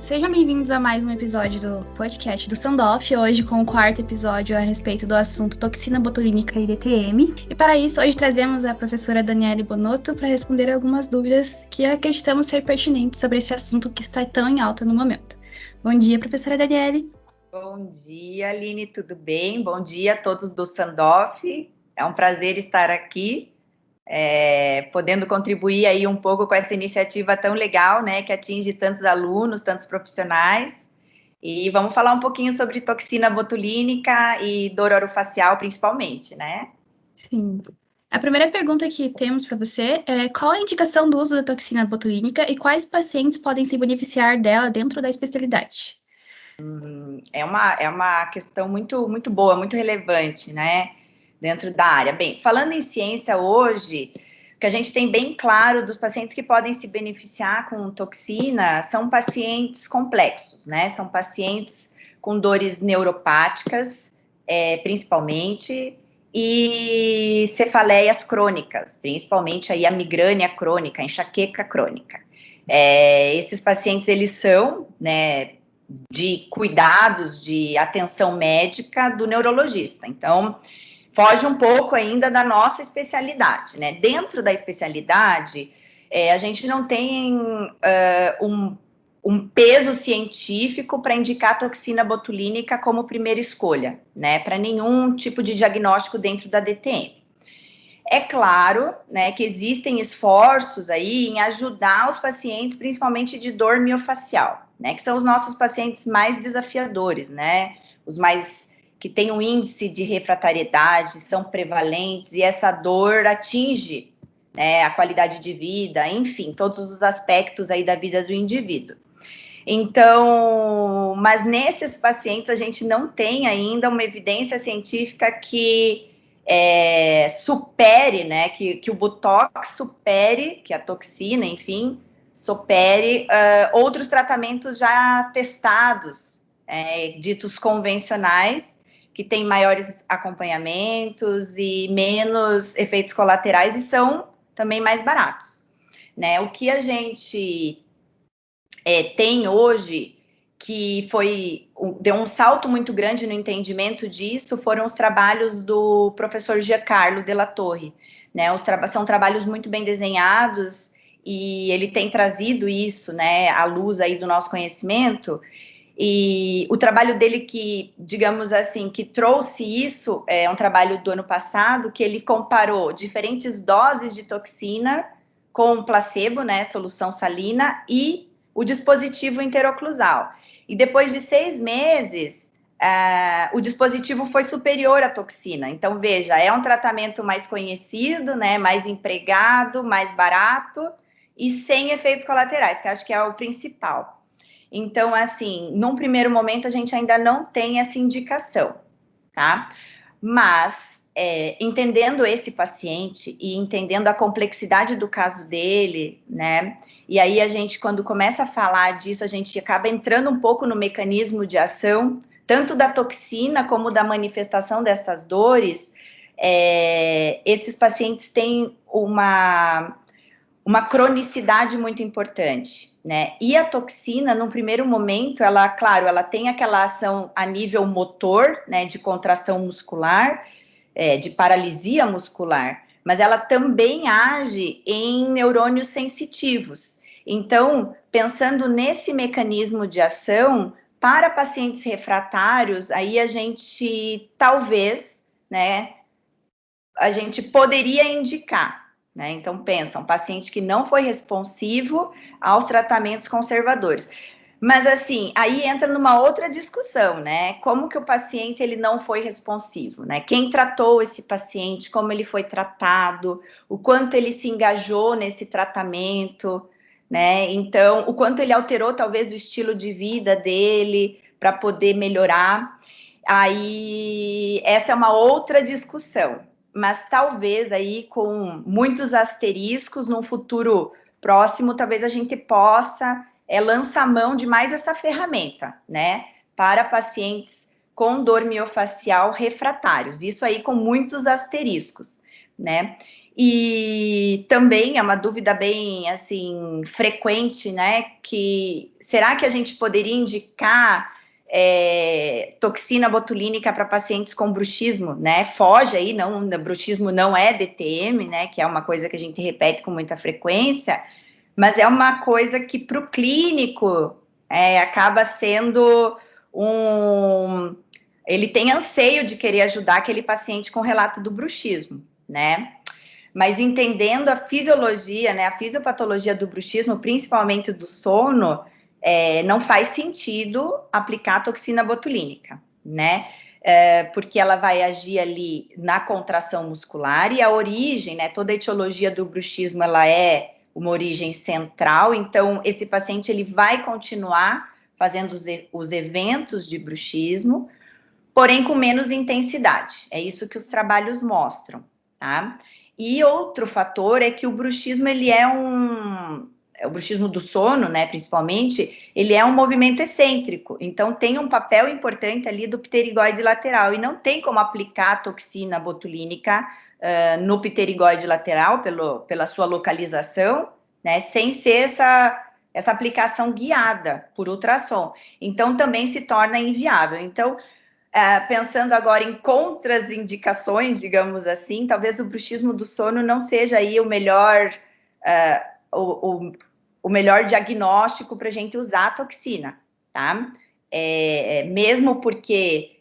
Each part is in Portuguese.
Sejam bem-vindos a mais um episódio do podcast do Sandoff, hoje com o quarto episódio a respeito do assunto toxina botulínica e DTM. E para isso, hoje trazemos a professora Daniele Bonotto para responder algumas dúvidas que acreditamos ser pertinentes sobre esse assunto que está tão em alta no momento. Bom dia, professora Daniele. Bom dia, Aline, tudo bem? Bom dia a todos do Sandoff. É um prazer estar aqui, podendo contribuir aí um pouco com essa iniciativa tão legal, né, que atinge tantos alunos, tantos profissionais. E vamos falar um pouquinho sobre toxina botulínica e dor orofacial, principalmente, né? Sim. A primeira pergunta que temos para você é qual a indicação do uso da toxina botulínica e quais pacientes podem se beneficiar dela dentro da especialidade? É uma questão muito boa, muito relevante, né, dentro da área. Bem, falando em ciência hoje, o que a gente tem bem claro dos pacientes que podem se beneficiar com toxina são pacientes complexos, né, são pacientes com dores neuropáticas, principalmente, e cefaleias crônicas, principalmente aí a migrânia crônica, a enxaqueca crônica. Esses pacientes, eles são, né, de cuidados, de atenção médica do neurologista. Então, foge um pouco ainda da nossa especialidade, né? Dentro da especialidade, a gente não tem um peso científico para indicar toxina botulínica como primeira escolha, né? Para nenhum tipo de diagnóstico dentro da DTM. É claro, né, que existem esforços aí em ajudar os pacientes, principalmente de dor miofacial, né, que são os nossos pacientes mais desafiadores, né, os mais que têm um índice de refratariedade, são prevalentes e essa dor atinge, né, a qualidade de vida, enfim, todos os aspectos aí da vida do indivíduo. Então, mas nesses pacientes a gente não tem ainda uma evidência científica que supere, né, que o Botox supere, que a toxina, enfim, supere outros tratamentos já testados, ditos convencionais, que têm maiores acompanhamentos e menos efeitos colaterais e são também mais baratos, né? O que a gente tem hoje, que deu um salto muito grande no entendimento disso, foram os trabalhos do professor Giancarlo Della Torre, né? São trabalhos muito bem desenhados e ele tem trazido isso, né, à luz aí do nosso conhecimento. E o trabalho dele que, digamos assim, que trouxe isso, é um trabalho do ano passado, que ele comparou diferentes doses de toxina com placebo, né, solução salina, e o dispositivo interoclusal. E depois de 6 meses, o dispositivo foi superior à toxina. Então, veja, é um tratamento mais conhecido, né, mais empregado, mais barato e sem efeitos colaterais, que acho que é o principal. Então, assim, num primeiro momento, a gente ainda não tem essa indicação, tá? Mas, entendendo esse paciente e entendendo a complexidade do caso dele, né? E aí a gente, quando começa a falar disso, a gente acaba entrando um pouco no mecanismo de ação, tanto da toxina como da manifestação dessas dores. Esses pacientes têm uma cronicidade muito importante, né? E a toxina, no primeiro momento, ela, claro, ela tem aquela ação a nível motor, né, de contração muscular, de paralisia muscular, mas ela também age em neurônios sensitivos. Então, pensando nesse mecanismo de ação, para pacientes refratários, aí a gente talvez, né, a gente poderia indicar, né? Então, pensa, um paciente que não foi responsivo aos tratamentos conservadores. Mas, assim, aí entra numa outra discussão, né? Como que o paciente, ele não foi responsivo, né? Quem tratou esse paciente, como ele foi tratado, o quanto ele se engajou nesse tratamento, né? Então, o quanto ele alterou, talvez, o estilo de vida dele para poder melhorar. Aí, essa é uma outra discussão, mas talvez aí com muitos asteriscos, num futuro próximo, talvez a gente possa lançar mão de mais essa ferramenta, né, para pacientes com dor miofacial refratários, isso aí com muitos asteriscos, né, e também é uma dúvida bem, assim, frequente, né? Que será que a gente poderia indicar toxina botulínica para pacientes com bruxismo, né? Foge aí, não, bruxismo não é DTM, né? Que é uma coisa que a gente repete com muita frequência, mas é uma coisa que para o clínico acaba sendo ele tem anseio de querer ajudar aquele paciente com relato do bruxismo, né? Mas entendendo a fisiologia, né, a fisiopatologia do bruxismo, principalmente do sono, não faz sentido aplicar toxina botulínica, né? Porque ela vai agir ali na contração muscular e a origem, né, toda a etiologia do bruxismo, ela é uma origem central, então esse paciente ele vai continuar fazendo os eventos de bruxismo, porém com menos intensidade. É isso que os trabalhos mostram, tá? E outro fator é que o bruxismo, ele o bruxismo do sono, né, principalmente, ele é um movimento excêntrico, então tem um papel importante ali do pterigóide lateral, e não tem como aplicar a toxina botulínica no pterigóide lateral, pela sua localização, né, sem ser essa aplicação guiada por ultrassom. Então, também se torna inviável. Então, pensando agora em contraindicações, digamos assim, talvez o bruxismo do sono não seja aí o melhor, o melhor diagnóstico para a gente usar a toxina, tá? Mesmo porque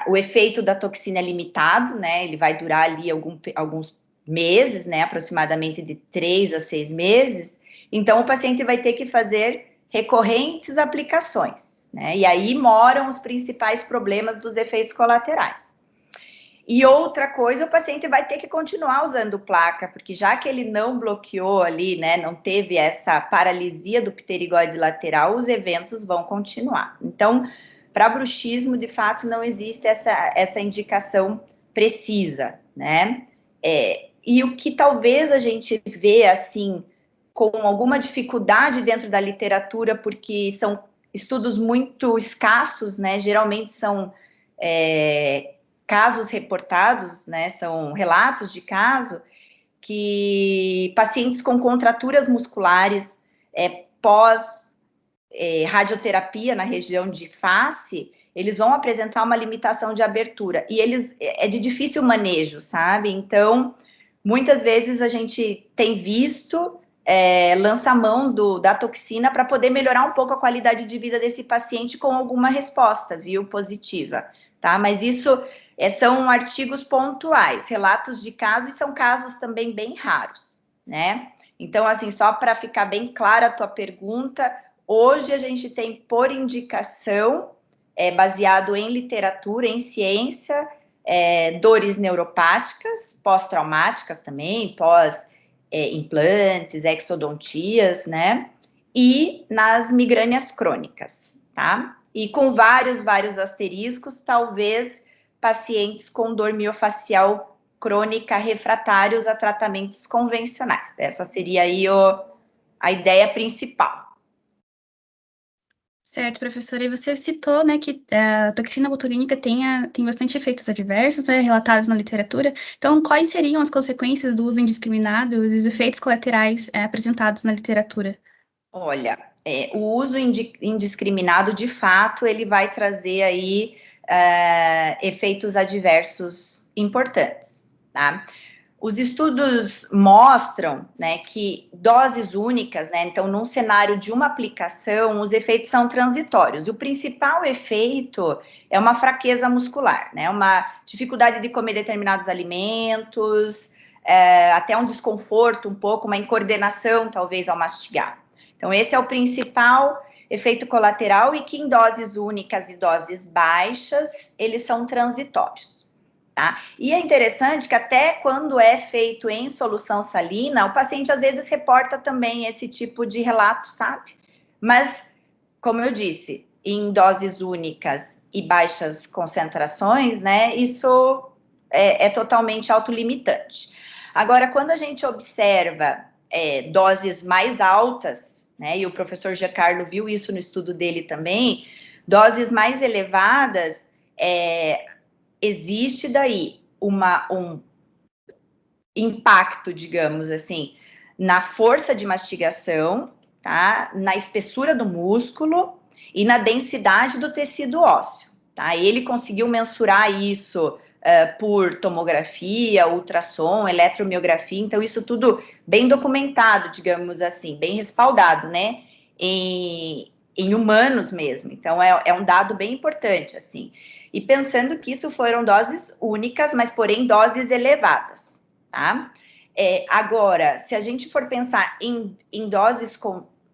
o efeito da toxina é limitado, né? Ele vai durar ali alguns meses, né? Aproximadamente de 3 a 6 meses. Então, o paciente vai ter que fazer recorrentes aplicações. Né? E aí moram os principais problemas dos efeitos colaterais. E outra coisa, o paciente vai ter que continuar usando placa, porque já que ele não bloqueou ali, né, não teve essa paralisia do pterigóide lateral, os eventos vão continuar. Então, para bruxismo, de fato, não existe essa indicação precisa, né? E o que talvez a gente vê, assim, com alguma dificuldade dentro da literatura, porque são estudos muito escassos, né? Geralmente são casos reportados, né? São relatos de caso que pacientes com contraturas musculares pós radioterapia na região de face, eles vão apresentar uma limitação de abertura e eles é de difícil manejo, sabe? Então, muitas vezes a gente tem visto lança a mão da toxina para poder melhorar um pouco a qualidade de vida desse paciente com alguma resposta, viu, positiva, tá? Mas isso são artigos pontuais, relatos de casos, e são casos também bem raros, né? Então, assim, só para ficar bem clara a tua pergunta, hoje a gente tem, por indicação, baseado em literatura, em ciência, dores neuropáticas, pós-traumáticas também, implantes, exodontias, né? E nas migrânias crônicas, tá? E com vários asteriscos, talvez pacientes com dor miofacial crônica refratários a tratamentos convencionais. Essa seria aí a ideia principal. Certo, professora. E você citou, né, que a toxina botulínica tem bastante efeitos adversos, né, relatados na literatura. Então, quais seriam as consequências do uso indiscriminado e os efeitos colaterais apresentados na literatura? Olha, o uso indiscriminado, de fato, ele vai trazer aí efeitos adversos importantes, tá? Os estudos mostram, né, que doses únicas, né, então num cenário de uma aplicação, os efeitos são transitórios. E o principal efeito é uma fraqueza muscular, né, uma dificuldade de comer determinados alimentos, até um desconforto um pouco, uma incoordenação talvez ao mastigar. Então esse é o principal efeito colateral e que em doses únicas e doses baixas, eles são transitórios. Tá? E é interessante que até quando é feito em solução salina, o paciente às vezes reporta também esse tipo de relato, sabe? Mas, como eu disse, em doses únicas e baixas concentrações, né, isso é totalmente autolimitante. Agora, quando a gente observa doses mais altas, né, e o professor Giancarlo viu isso no estudo dele também, doses mais elevadas, existe daí impacto, digamos assim, na força de mastigação, tá? Na espessura do músculo e na densidade do tecido ósseo, tá? Ele conseguiu mensurar isso por tomografia, ultrassom, eletromiografia, então isso tudo bem documentado, digamos assim, bem respaldado, né? Em humanos mesmo. Então é um dado bem importante, assim. E pensando que isso foram doses únicas, mas porém doses elevadas, tá? Agora, se a gente for pensar em doses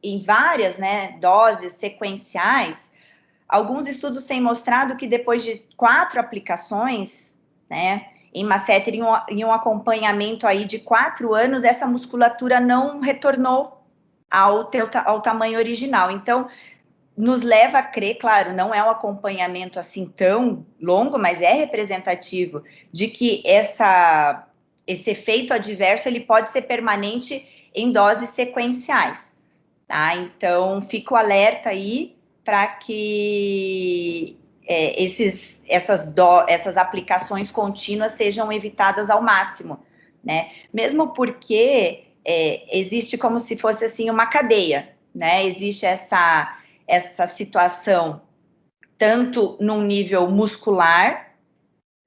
em várias, né, doses sequenciais, alguns estudos têm mostrado que depois de 4 aplicações, né, em masseter, em um acompanhamento aí de 4 anos, essa musculatura não retornou ao tamanho original. Então, nos leva a crer, claro, não é um acompanhamento assim tão longo, mas é representativo de que esse efeito adverso ele pode ser permanente em doses sequenciais, tá? Então, fico alerta aí para que essas aplicações contínuas sejam evitadas ao máximo, né? Mesmo porque existe como se fosse assim uma cadeia, né? Existe essa situação tanto no nível muscular,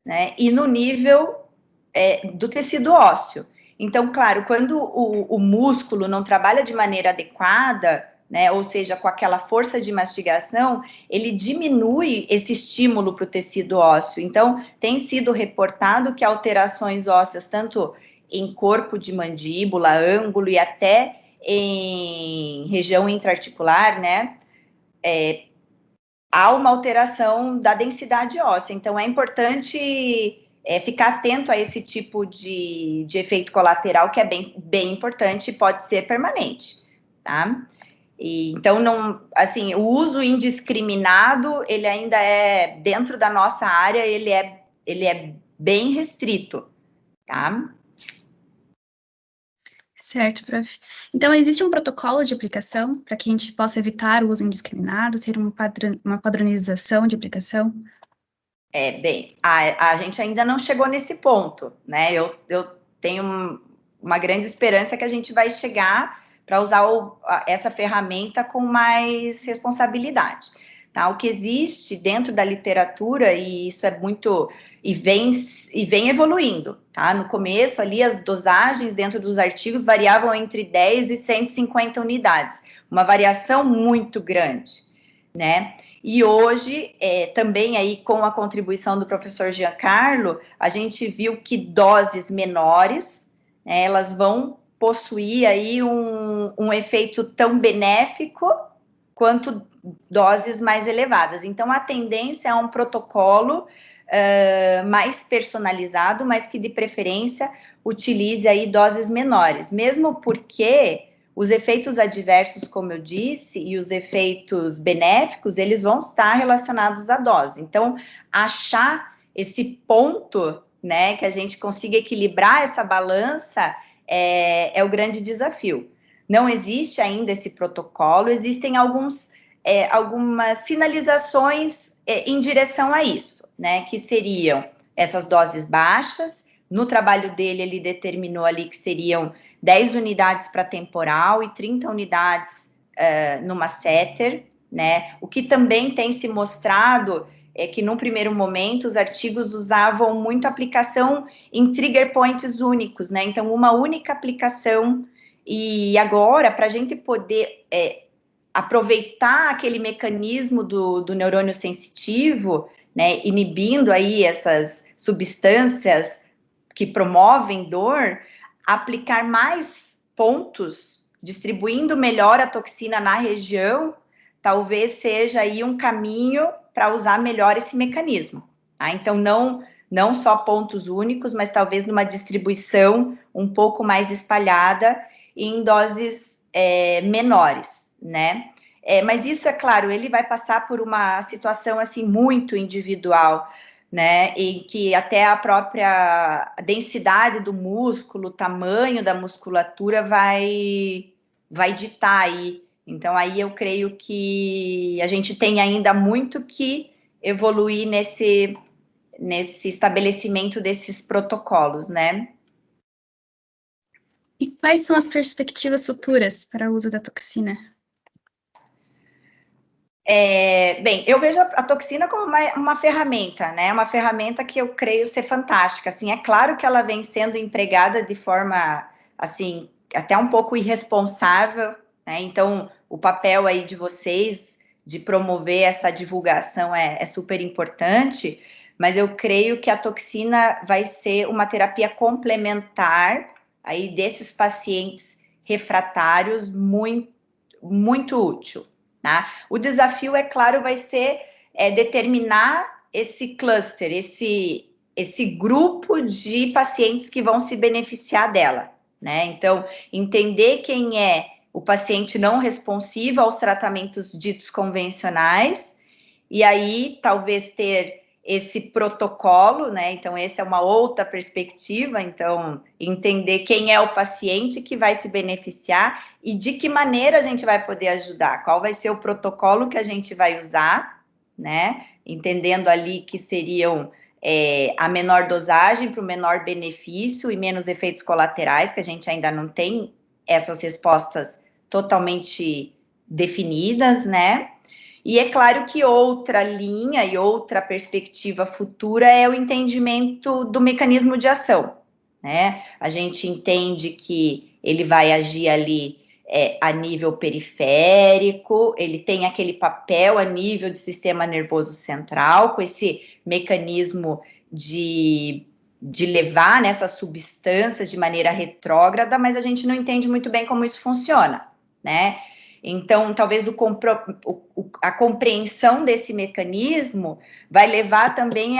né, e no nível do tecido ósseo. Então, claro, quando o músculo não trabalha de maneira adequada, né, ou seja, com aquela força de mastigação, ele diminui esse estímulo para o tecido ósseo. Então, tem sido reportado que alterações ósseas, tanto em corpo de mandíbula, ângulo e até em região intraarticular, né, há uma alteração da densidade óssea. Então, é importante ficar atento a esse tipo de efeito colateral, que é bem importante e pode ser permanente, tá? Então, não, assim, o uso indiscriminado, ele ainda é, dentro da nossa área, ele é bem restrito, tá? Certo, prof. Então, existe um protocolo de aplicação para que a gente possa evitar o uso indiscriminado, ter uma padronização de aplicação? Bem, a gente ainda não chegou nesse ponto, né? Eu tenho uma grande esperança que a gente vai chegar para usar essa ferramenta com mais responsabilidade, tá? O que existe dentro da literatura, e isso é muito, e vem evoluindo, tá? No começo ali, as dosagens dentro dos artigos variavam entre 10 e 150 unidades, uma variação muito grande, né? E hoje, também aí com a contribuição do professor Giancarlo, a gente viu que doses menores, né, elas vão possuir aí um efeito tão benéfico quanto doses mais elevadas. Então, a tendência é um protocolo mais personalizado, mas que de preferência utilize aí doses menores, mesmo porque os efeitos adversos, como eu disse, e os efeitos benéficos, eles vão estar relacionados à dose. Então, achar esse ponto, né, que a gente consiga equilibrar essa balança é o grande desafio. Não existe ainda esse protocolo, existem algumas sinalizações em direção a isso, né, que seriam essas doses baixas. No trabalho dele, ele determinou ali que seriam 10 unidades para temporal e 30 unidades numa setter, né? O que também tem se mostrado é que, num primeiro momento, os artigos usavam muito aplicação em trigger points únicos, né? Então, uma única aplicação. E agora, para a gente poder aproveitar aquele mecanismo do neurônio sensitivo, né? Inibindo aí essas substâncias que promovem dor, aplicar mais pontos, distribuindo melhor a toxina na região, talvez seja aí um caminho para usar melhor esse mecanismo. Tá? Então, não só pontos únicos, mas talvez numa distribuição um pouco mais espalhada em doses menores, né? Mas isso, é claro, ele vai passar por uma situação assim muito individual, né, em que até a própria densidade do músculo, o tamanho da musculatura vai ditar aí. Então, aí eu creio que a gente tem ainda muito que evoluir nesse estabelecimento desses protocolos, né? E quais são as perspectivas futuras para o uso da toxina? Bem, eu vejo a toxina como uma ferramenta, né? Uma ferramenta que eu creio ser fantástica. Assim, é claro que ela vem sendo empregada de forma, assim, até um pouco irresponsável, né? Então, o papel aí de vocês de promover essa divulgação é super importante, mas eu creio que a toxina vai ser uma terapia complementar aí desses pacientes refratários muito, muito útil. Tá? O desafio, é claro, vai ser determinar esse cluster, esse grupo de pacientes que vão se beneficiar dela. Né? Então, entender quem é o paciente não responsivo aos tratamentos ditos convencionais, e aí talvez ter esse protocolo, né? Então, essa é uma outra perspectiva. Então, entender quem é o paciente que vai se beneficiar e de que maneira a gente vai poder ajudar, qual vai ser o protocolo que a gente vai usar, né? Entendendo ali que seriam a menor dosagem para o menor benefício e menos efeitos colaterais, que a gente ainda não tem essas respostas totalmente definidas, né? E é claro que outra linha e outra perspectiva futura é o entendimento do mecanismo de ação, né? A gente entende que ele vai agir ali a nível periférico, ele tem aquele papel a nível de sistema nervoso central, com esse mecanismo de levar nessas substâncias de maneira retrógrada, mas a gente não entende muito bem como isso funciona, né? Então, talvez a compreensão desse mecanismo vai levar também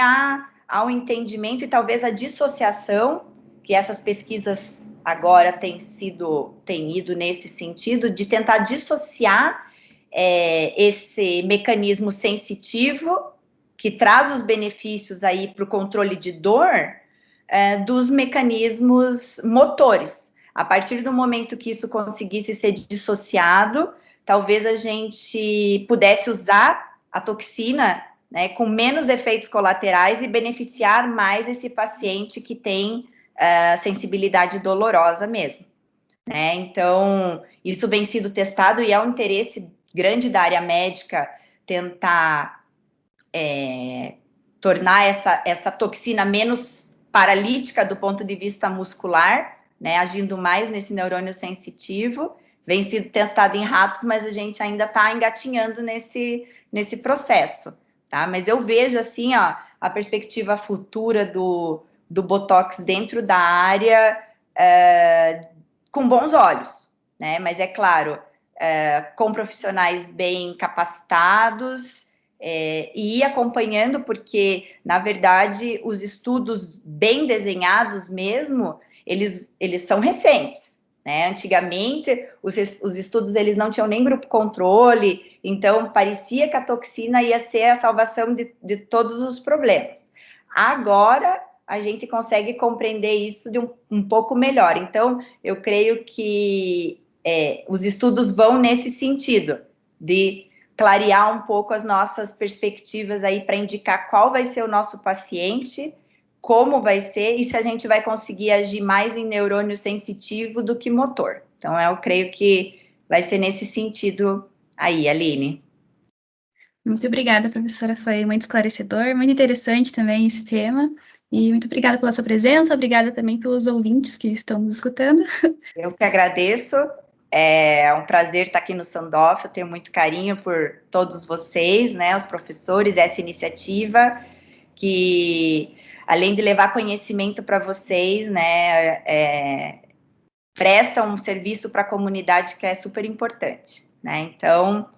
ao entendimento e talvez a dissociação, que essas pesquisas agora têm ido nesse sentido, de tentar dissociar esse mecanismo sensitivo, que traz os benefícios aí para o controle de dor, dos mecanismos motores. A partir do momento que isso conseguisse ser dissociado, talvez a gente pudesse usar a toxina, né, com menos efeitos colaterais e beneficiar mais esse paciente que tem sensibilidade dolorosa mesmo. Né? Então, isso vem sido testado e é um interesse grande da área médica tentar tornar essa toxina menos paralítica do ponto de vista muscular, né, agindo mais nesse neurônio sensitivo. Vem sido testado em ratos, mas a gente ainda está engatinhando nesse processo. Tá? Mas eu vejo assim, ó, a perspectiva futura do Botox dentro da área com bons olhos, né? Mas é claro, com profissionais bem capacitados, e ir acompanhando, porque, na verdade, os estudos bem desenhados mesmo, eles são recentes. Né? Antigamente, os estudos eles não tinham nem grupo controle, então parecia que a toxina ia ser a salvação de todos os problemas. Agora, a gente consegue compreender isso de um pouco melhor. Então, eu creio que os estudos vão nesse sentido, de clarear um pouco as nossas perspectivas aí para indicar qual vai ser o nosso paciente, como vai ser e se a gente vai conseguir agir mais em neurônio sensitivo do que motor. Então, eu creio que vai ser nesse sentido aí, Aline. Muito obrigada, professora. Foi muito esclarecedor, muito interessante também esse tema. E muito obrigada pela sua presença, obrigada também pelos ouvintes que estão nos escutando. Eu que agradeço. É um prazer estar aqui no Sandoff. Eu tenho muito carinho por todos vocês, né, os professores, essa iniciativa que, além de levar conhecimento para vocês, né, presta um serviço para a comunidade que é super importante, né? Então,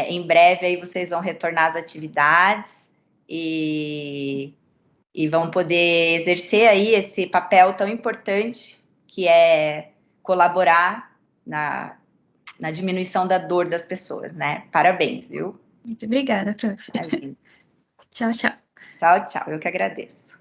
em breve aí vocês vão retornar às atividades e vão poder exercer aí esse papel tão importante que é colaborar na diminuição da dor das pessoas, né? Parabéns, viu? Muito obrigada, prof. Tchau, tchau. Tchau, tchau. Eu que agradeço.